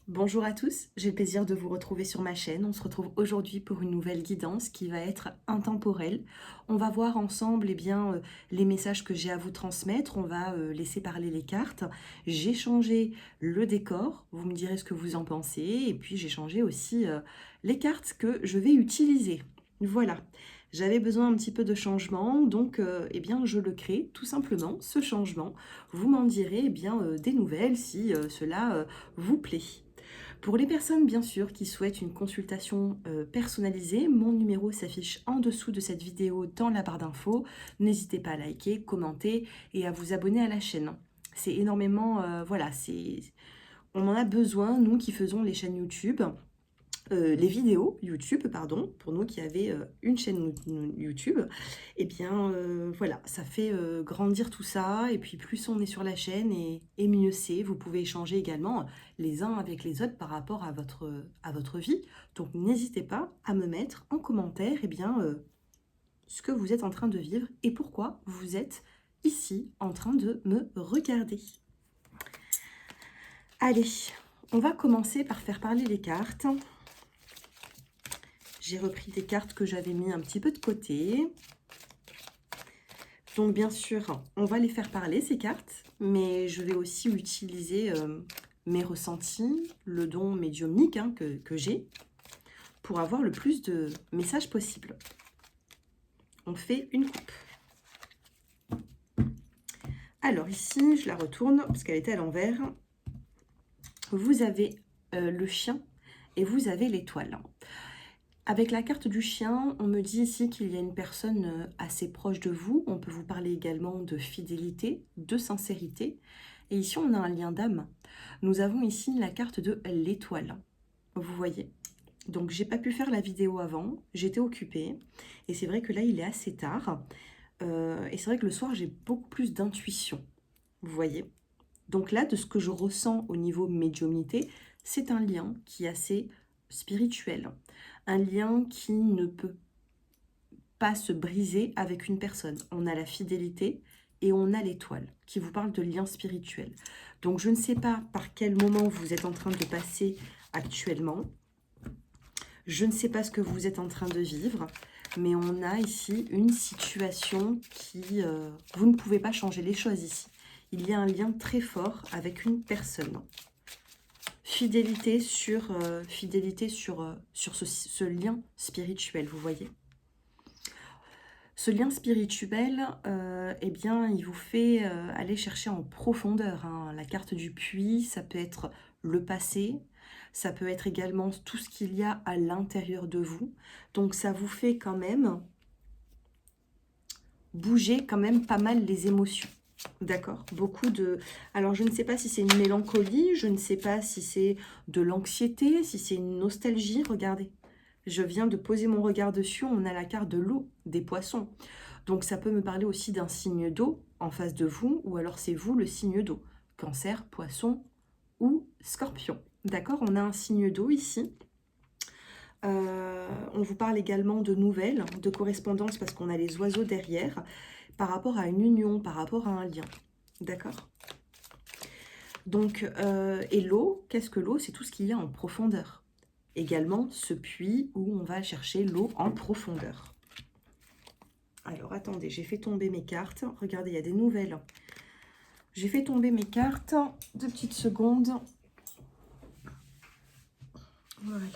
Bonjour à tous, j'ai le plaisir de vous retrouver sur ma chaîne. On se retrouve aujourd'hui pour une nouvelle guidance qui va être intemporelle. On va voir ensemble les messages que j'ai à vous transmettre. On va laisser parler les cartes. J'ai changé le décor, vous me direz ce que vous en pensez. Et puis j'ai changé aussi les cartes que je vais utiliser. Voilà, j'avais besoin un petit peu de changement, donc je le crée tout simplement, ce changement. Vous m'en direz des nouvelles si cela vous plaît. Pour les personnes, bien sûr, qui souhaitent une consultation personnalisée, mon numéro s'affiche en dessous de cette vidéo dans la barre d'infos. N'hésitez pas à liker, commenter et à vous abonner à la chaîne. C'est énormément, on en a besoin, nous qui faisons les chaînes YouTube. Les vidéos YouTube, pardon, pour nous qui avez une chaîne YouTube, voilà, ça fait grandir tout ça, et puis plus on est sur la chaîne, et mieux c'est. Vous pouvez échanger également les uns avec les autres par rapport à votre vie, donc n'hésitez pas à me mettre en commentaire ce que vous êtes en train de vivre et pourquoi vous êtes ici en train de me regarder. Allez, on va commencer par faire parler les cartes. J'ai repris des cartes que j'avais mis un petit peu de côté. Donc bien sûr, on va les faire parler ces cartes, mais je vais aussi utiliser mes ressentis, le don médiumnique que j'ai, pour avoir le plus de messages possible. On fait une coupe. Alors ici, je la retourne parce qu'elle était à l'envers. Vous avez le chien et vous avez l'étoile. Avec la carte du chien, on me dit ici qu'il y a une personne assez proche de vous. On peut vous parler également de fidélité, de sincérité. Et ici, on a un lien d'âme. Nous avons ici la carte de l'étoile. Vous voyez. Donc, j'ai pas pu faire la vidéo avant. J'étais occupée. Et c'est vrai que là, il est assez tard. Et c'est vrai que le soir, j'ai beaucoup plus d'intuition. Vous voyez. Donc là, de ce que je ressens au niveau médiumnité, c'est un lien qui est assez spirituel. Un lien qui ne peut pas se briser avec une personne. On a la fidélité et on a l'étoile qui vous parle de lien spirituel. Donc je ne sais pas par quel moment vous êtes en train de passer actuellement. Je ne sais pas ce que vous êtes en train de vivre, mais on a ici une situation qui... vous ne pouvez pas changer les choses ici. Il y a un lien très fort avec une personne. Fidélité sur ce lien spirituel, vous voyez. Ce lien spirituel, il vous fait aller chercher en profondeur. La carte du puits, ça peut être le passé, ça peut être également tout ce qu'il y a à l'intérieur de vous. Donc ça vous fait quand même bouger quand même pas mal les émotions. D'accord, beaucoup de... Alors, je ne sais pas si c'est une mélancolie, je ne sais pas si c'est de l'anxiété, si c'est une nostalgie. Regardez, je viens de poser mon regard dessus, on a la carte de l'eau, des poissons. Donc, ça peut me parler aussi d'un signe d'eau en face de vous, ou alors c'est vous le signe d'eau. Cancer, poisson ou scorpion. D'accord, on a un signe d'eau ici. On vous parle également de nouvelles, de correspondance, parce qu'on a les oiseaux derrière, par rapport à une union, par rapport à un lien. D'accord? Donc, et l'eau, qu'est-ce que l'eau? C'est tout ce qu'il y a en profondeur. Également, ce puits où on va chercher l'eau en profondeur. Alors, attendez, j'ai fait tomber mes cartes. Regardez, il y a des nouvelles. J'ai fait tomber mes cartes. 2 petites secondes. Voilà.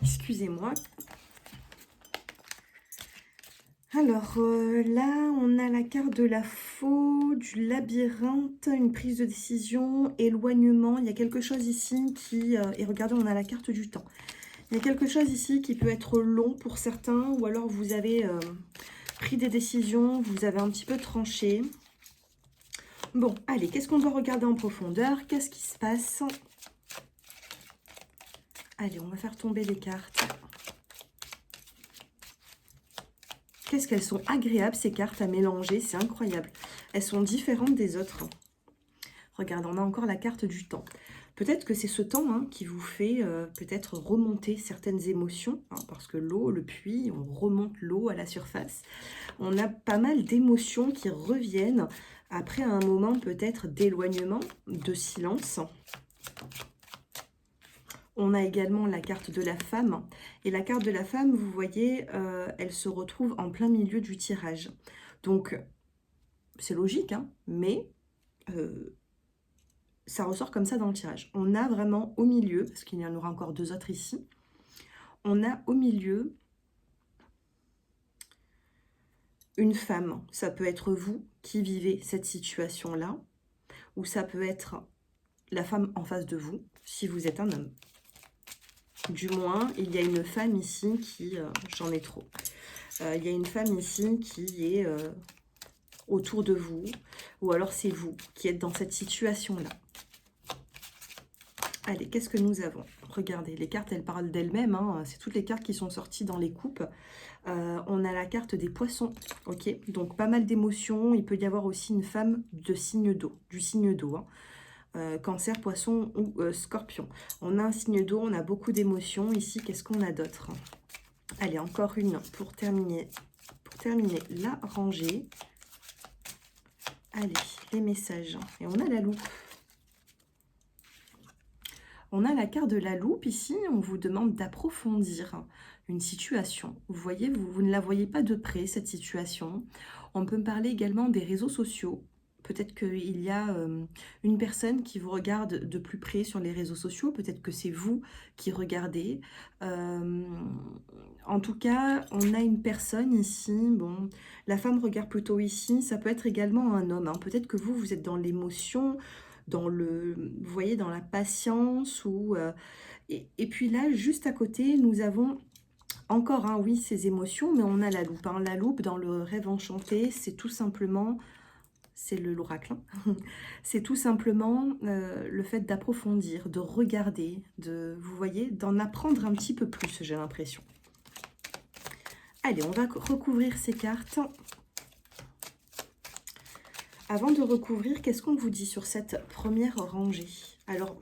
Excusez-moi. Alors, là, on a la carte de la faux, du labyrinthe, une prise de décision, éloignement. Il y a quelque chose ici qui... et regardez, on a la carte du temps. Il y a quelque chose ici qui peut être long pour certains, ou alors vous avez pris des décisions, vous avez un petit peu tranché. Bon, allez, qu'est-ce qu'on doit regarder en profondeur? Qu'est-ce qui se passe? Allez, on va faire tomber les cartes. Qu'est-ce qu'elles sont agréables, ces cartes, à mélanger, c'est incroyable. Elles sont différentes des autres. Regarde, on a encore la carte du temps. Peut-être que c'est ce temps hein, qui vous fait peut-être remonter certaines émotions, hein, parce que l'eau, le puits, on remonte l'eau à la surface. On a pas mal d'émotions qui reviennent après un moment peut-être d'éloignement, de silence. On a également la carte de la femme. Et la carte de la femme, vous voyez, elle se retrouve en plein milieu du tirage. Donc, c'est logique, hein, mais ça ressort comme ça dans le tirage. On a vraiment au milieu, parce qu'il y en aura encore deux autres ici, on a au milieu une femme. Ça peut être vous qui vivez cette situation-là, ou ça peut être la femme en face de vous, si vous êtes un homme. Du moins, il y a une femme ici qui... j'en ai trop. Il y a une femme ici qui est autour de vous, ou alors c'est vous qui êtes dans cette situation-là. Allez, qu'est-ce que nous avons? Regardez, les cartes, elles parlent d'elles-mêmes. Hein. C'est toutes les cartes qui sont sorties dans les coupes. On a la carte des poissons. Ok, donc pas mal d'émotions. Il peut y avoir aussi une femme de signe d'eau, du signe d'eau. Hein. Cancer, poisson ou scorpion. On a un signe d'eau, on a beaucoup d'émotions. Ici, qu'est-ce qu'on a d'autre? Allez, encore une pour terminer la rangée. Allez, les messages. Et on a la loupe. On a la carte de la loupe ici, on vous demande d'approfondir une situation. Vous voyez, vous ne la voyez pas de près, cette situation. On peut me parler également des réseaux sociaux. Peut-être qu'il y a une personne qui vous regarde de plus près sur les réseaux sociaux. Peut-être que c'est vous qui regardez. En tout cas, on a une personne ici. Bon, la femme regarde plutôt ici. Ça peut être également un homme. Hein. Peut-être que vous êtes dans l'émotion, dans le, vous voyez, dans la patience. Et puis là, juste à côté, nous avons encore, hein, oui, ces émotions, mais on a la loupe. Hein. La loupe, dans le rêve enchanté, c'est tout simplement... c'est l'oracle. Hein. C'est tout simplement le fait d'approfondir, de regarder, vous voyez, d'en apprendre un petit peu plus, j'ai l'impression. Allez, on va recouvrir ces cartes. Avant de recouvrir, qu'est-ce qu'on vous dit sur cette première rangée? Alors,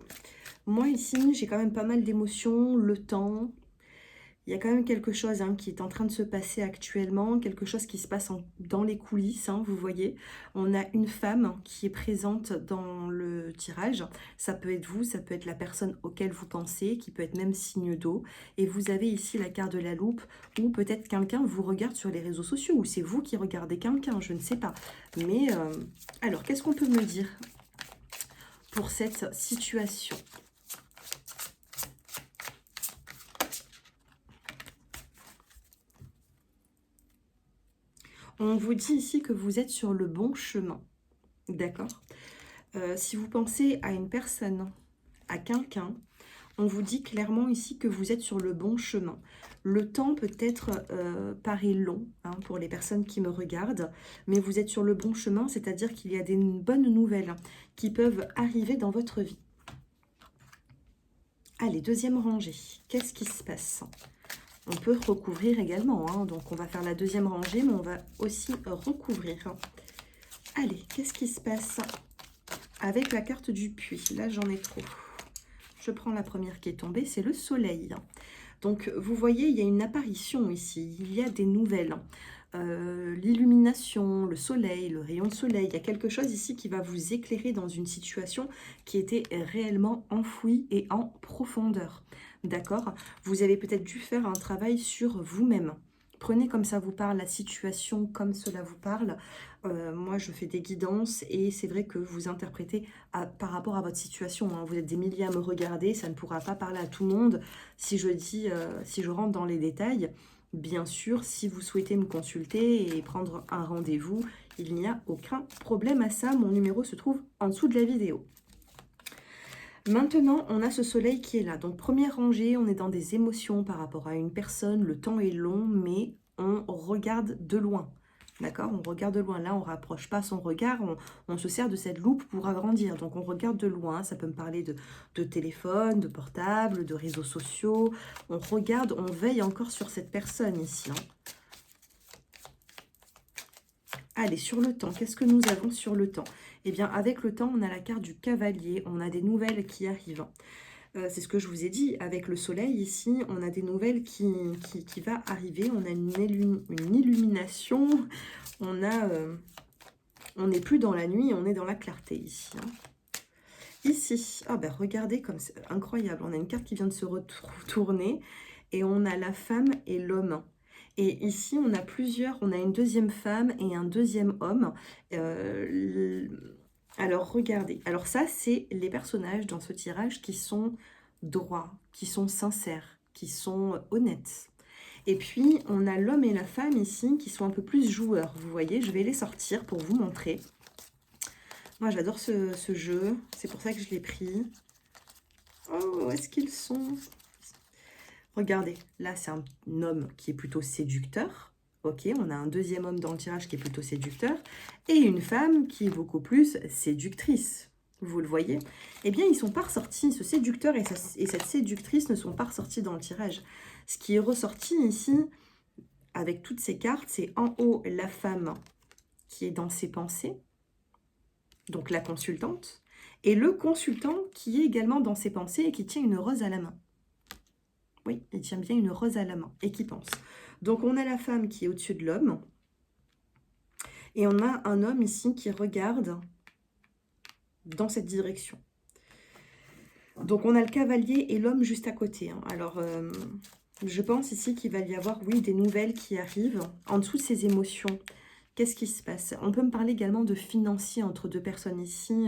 moi ici, j'ai quand même pas mal d'émotions, le temps. Il y a quand même quelque chose hein, qui est en train de se passer actuellement, quelque chose qui se passe dans les coulisses, hein, vous voyez. On a une femme qui est présente dans le tirage. Ça peut être vous, ça peut être la personne auquel vous pensez, qui peut être même signe d'eau. Et vous avez ici la carte de la loupe, ou peut-être quelqu'un vous regarde sur les réseaux sociaux, ou c'est vous qui regardez quelqu'un, je ne sais pas. Mais alors, qu'est-ce qu'on peut me dire pour cette situation ? On vous dit ici que vous êtes sur le bon chemin, d'accord? Si vous pensez à une personne, à quelqu'un, on vous dit clairement ici que vous êtes sur le bon chemin. Le temps peut-être paraît long hein, pour les personnes qui me regardent, mais vous êtes sur le bon chemin, c'est-à-dire qu'il y a des bonnes nouvelles qui peuvent arriver dans votre vie. Allez, deuxième rangée, qu'est-ce qui se passe ? On peut recouvrir également, hein. Donc on va faire la deuxième rangée, mais on va aussi recouvrir. Allez, qu'est-ce qui se passe avec la carte du puits? Là, j'en ai trop. Je prends la première qui est tombée, c'est le soleil. Donc, vous voyez, il y a une apparition ici, il y a des nouvelles. L'illumination, le soleil, le rayon de soleil, il y a quelque chose ici qui va vous éclairer dans une situation qui était réellement enfouie et en profondeur. D'accord? Vous avez peut-être dû faire un travail sur vous-même. Prenez comme ça vous parle la situation, comme cela vous parle. Moi, je fais des guidances et c'est vrai que vous interprétez par rapport à votre situation. Hein. Vous êtes des milliers à me regarder, ça ne pourra pas parler à tout le monde. Si je dis, si je rentre dans les détails, bien sûr, si vous souhaitez me consulter et prendre un rendez-vous, il n'y a aucun problème à ça. Mon numéro se trouve en dessous de la vidéo. Maintenant, on a ce soleil qui est là. Donc, première rangée, on est dans des émotions par rapport à une personne. Le temps est long, mais on regarde de loin. D'accord? On regarde de loin. Là, on ne rapproche pas son regard. On se sert de cette loupe pour agrandir. Donc, on regarde de loin. Ça peut me parler de téléphone, de portable, de réseaux sociaux. On regarde, on veille encore sur cette personne ici. Hein. Allez, sur le temps, qu'est-ce que nous avons sur le temps? Eh bien, avec le temps, on a la carte du cavalier, on a des nouvelles qui arrivent. C'est ce que je vous ai dit, avec le soleil ici, on a des nouvelles qui va arriver, on a une illumination, on n'est plus dans la nuit, on est dans la clarté ici. Hein. Ici, ah ben regardez comme c'est incroyable, on a une carte qui vient de se retourner et on a la femme et l'homme. Et ici, on a une deuxième femme et un deuxième homme. Alors, regardez. Alors ça, c'est les personnages dans ce tirage qui sont droits, qui sont sincères, qui sont honnêtes. Et puis, on a l'homme et la femme ici qui sont un peu plus joueurs. Vous voyez, je vais les sortir pour vous montrer. Moi, j'adore ce jeu. C'est pour ça que je l'ai pris. Oh, où est-ce qu'ils sont? Regardez, là, c'est un homme qui est plutôt séducteur. Ok, on a un deuxième homme dans le tirage qui est plutôt séducteur. Et une femme qui est beaucoup plus séductrice. Vous le voyez? Eh bien, ils ne sont pas ressortis. Ce séducteur et cette séductrice ne sont pas ressortis dans le tirage. Ce qui est ressorti ici, avec toutes ces cartes, c'est en haut la femme qui est dans ses pensées. Donc la consultante. Et le consultant qui est également dans ses pensées et qui tient une rose à la main. Oui, il tient bien une rose à la main et qui pense. Donc, on a la femme qui est au-dessus de l'homme. Et on a un homme ici qui regarde dans cette direction. Donc, on a le cavalier et l'homme juste à côté. Hein. Alors, je pense ici qu'il va y avoir, oui, des nouvelles qui arrivent. En dessous de ces émotions, qu'est-ce qui se passe? On peut me parler également de financier entre deux personnes ici.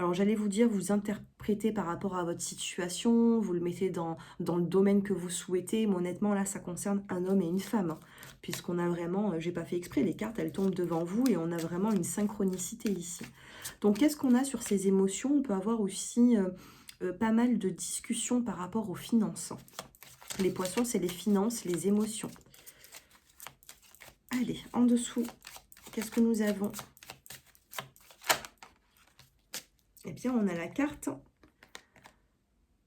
Alors, j'allais vous dire, vous interprétez par rapport à votre situation, vous le mettez dans le domaine que vous souhaitez. Mais honnêtement, là, ça concerne un homme et une femme. Hein, puisqu'on a vraiment, j'ai pas fait exprès, les cartes, elles tombent devant vous et on a vraiment une synchronicité ici. Donc, qu'est-ce qu'on a sur ces émotions? On peut avoir aussi pas mal de discussions par rapport aux finances. Les poissons, c'est les finances, les émotions. Allez, en dessous, qu'est-ce que nous avons? Eh bien, on a la carte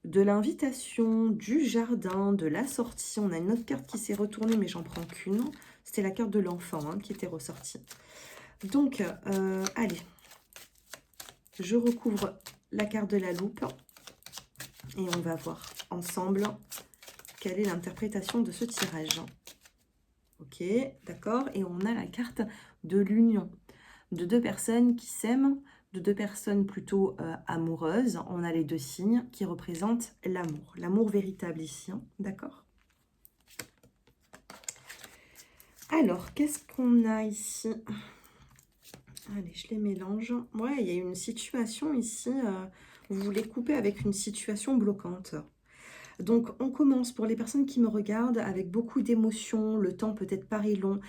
de l'invitation, du jardin, de la sortie. On a une autre carte qui s'est retournée, mais j'en prends qu'une. C'était la carte de l'enfant hein, qui était ressortie. Donc, allez. Je recouvre la carte de la loupe. Et on va voir ensemble quelle est l'interprétation de ce tirage. Ok, d'accord. Et on a la carte de l'union. De deux personnes qui s'aiment, de deux personnes plutôt amoureuses. On a les deux signes qui représentent l'amour. L'amour véritable ici, hein, d'accord? Alors, qu'est-ce qu'on a ici? Allez, je les mélange. Ouais, il y a une situation ici. Vous voulez couper avec une situation bloquante. Donc, on commence pour les personnes qui me regardent avec beaucoup d'émotions, le temps peut-être paraît long,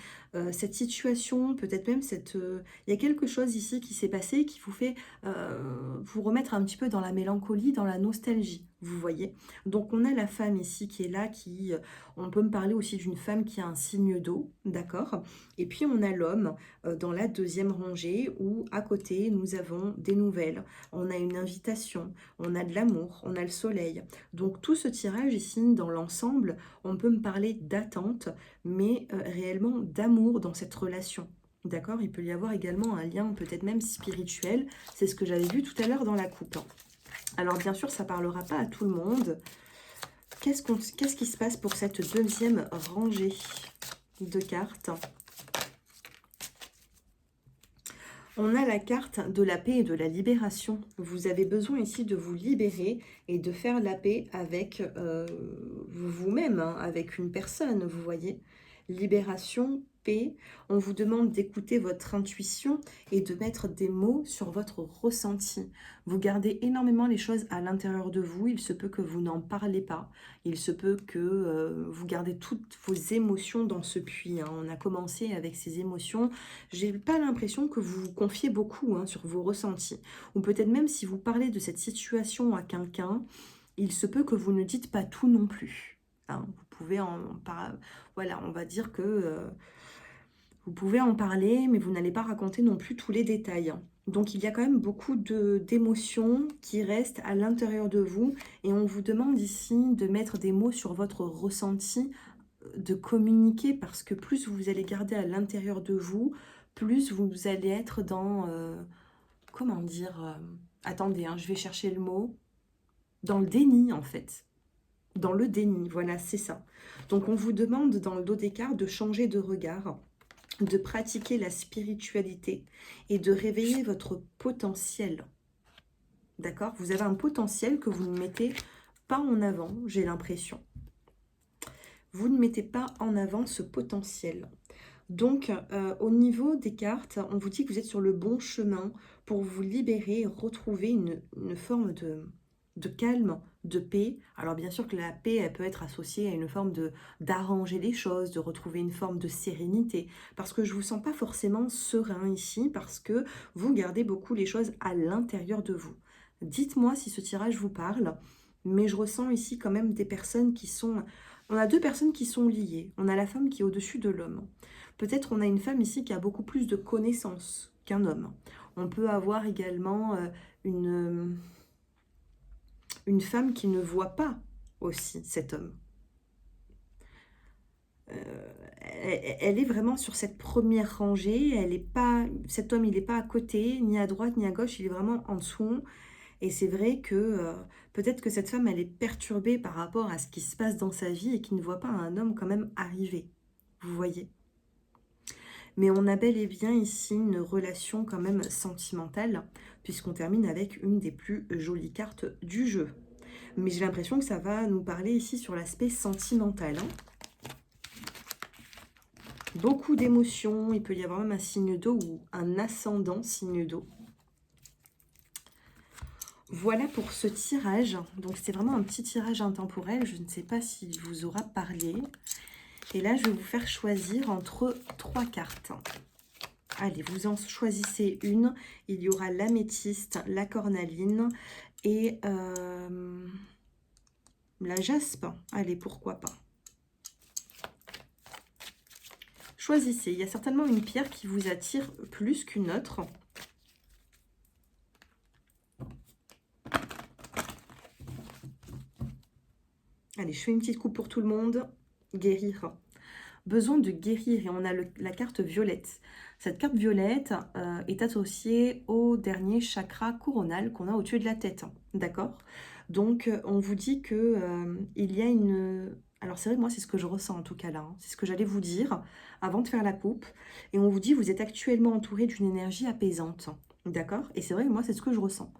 cette situation, peut-être même il y a quelque chose ici qui s'est passé qui vous fait vous remettre un petit peu dans la mélancolie, dans la nostalgie, vous voyez. Donc, on a la femme ici qui est là, on peut me parler aussi d'une femme qui a un signe d'eau, d'accord? Et puis, on a l'homme dans la deuxième rangée où, à côté, nous avons des nouvelles, on a une invitation, on a de l'amour, on a le soleil. Donc, tout ce tirage ici, dans l'ensemble, on peut me parler d'attente, mais réellement d'amour dans cette relation. D'accord? Il peut y avoir également un lien peut-être même spirituel. C'est ce que j'avais vu tout à l'heure dans la coupe. Alors, bien sûr, ça ne parlera pas à tout le monde. Qu'est-ce qui se passe pour cette deuxième rangée de cartes? On a la carte de la paix et de la libération. Vous avez besoin ici de vous libérer et de faire la paix avec vous-même, hein, avec une personne, vous voyez. Libération, paix. On vous demande d'écouter votre intuition et de mettre des mots sur votre ressenti. Vous gardez énormément les choses à l'intérieur de vous. Il se peut que vous n'en parlez pas. Il se peut que vous gardez toutes vos émotions dans ce puits. Hein. On a commencé avec ces émotions. J'ai pas l'impression que vous vous confiez beaucoup hein, sur vos ressentis. Ou peut-être même si vous parlez de cette situation à quelqu'un, il se peut que vous ne dites pas tout non plus. Hein. Vous pouvez voilà, on va dire que vous pouvez en parler, mais vous n'allez pas raconter non plus tous les détails. Donc, il y a quand même beaucoup d'émotions qui restent à l'intérieur de vous. Et on vous demande ici de mettre des mots sur votre ressenti de communiquer parce que plus vous allez garder à l'intérieur de vous, plus vous allez être dans, comment dire, attendez, hein, je vais chercher le mot, dans le déni en fait. Dans le déni, voilà, c'est ça. Donc on vous demande dans le dos des cartes de changer de regard, de pratiquer la spiritualité et de réveiller votre potentiel. D'accord? Vous avez un potentiel que vous ne mettez pas en avant, j'ai l'impression. Vous ne mettez pas en avant ce potentiel. Donc, au niveau des cartes, on vous dit que vous êtes sur le bon chemin pour vous libérer et retrouver une forme de calme, de paix. Alors, bien sûr que la paix, elle peut être associée à une forme d'arranger les choses, de retrouver une forme de sérénité. Parce que je ne vous sens pas forcément serein ici, parce que vous gardez beaucoup les choses à l'intérieur de vous. Dites-moi si ce tirage vous parle, mais je ressens ici quand même des personnes qui sont... On a deux personnes qui sont liées. On a la femme qui est au-dessus de l'homme. Peut-être on a une femme ici qui a beaucoup plus de connaissances qu'un homme. On peut avoir également une femme qui ne voit pas aussi cet homme. Elle est vraiment sur cette première rangée. Elle est pas, cet homme, il n'est pas à côté, ni à droite, ni à gauche. Il est vraiment en dessous. Et c'est vrai que peut-être que cette femme, elle est perturbée par rapport à ce qui se passe dans sa vie et qui ne voit pas un homme quand même arriver. Vous voyez ? Mais on a bel et bien ici une relation quand même sentimentale, puisqu'on termine avec une des plus jolies cartes du jeu. Mais j'ai l'impression que ça va nous parler ici sur l'aspect sentimental. Hein. Beaucoup d'émotions, il peut y avoir même un signe d'eau ou un ascendant signe d'eau. Voilà pour ce tirage. Donc c'est vraiment un petit tirage intemporel, je ne sais pas s'il vous aura parlé. Et là, je vais vous faire choisir entre 3 cartes. Allez, vous en choisissez une. Il y aura l'améthyste, la cornaline et la jaspe. Allez, pourquoi pas. Choisissez. Il y a certainement une pierre qui vous attire plus qu'une autre. Allez, je fais une petite coupe pour tout le monde. Guérir. Besoin de guérir. Et on a la carte violette. Cette carte violette est associée au dernier chakra coronal qu'on a au-dessus de la tête. D'accord? Donc, on vous dit que il y a une... Alors, c'est vrai, moi, c'est ce que je ressens en tout cas là. Hein. C'est ce que j'allais vous dire avant de faire la coupe. Et on vous dit, vous êtes actuellement entouré d'une énergie apaisante. D'accord? Et c'est vrai, moi, c'est ce que je ressens.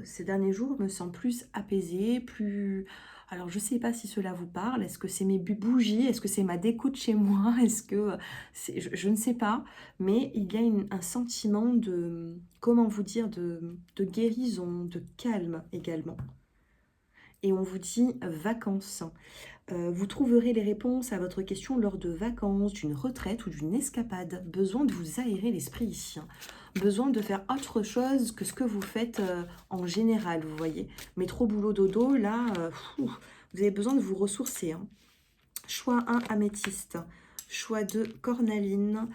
Ces derniers jours, je me sens plus apaisée, plus... Alors, je ne sais pas si cela vous parle. Est-ce que c'est mes bougies? Est-ce que c'est ma déco de chez moi? Est-ce que... je ne sais pas. Mais il y a un sentiment de... Comment vous dire? De guérison, de calme également. Et on vous dit vacances. Vous trouverez les réponses à votre question lors de vacances, d'une retraite ou d'une escapade. Besoin de vous aérer l'esprit ici. Hein. Besoin de faire autre chose que ce que vous faites en général, vous voyez. Mais trop boulot dodo, là, vous avez besoin de vous ressourcer. Hein. Choix 1, améthyste. Choix 2, cornaline.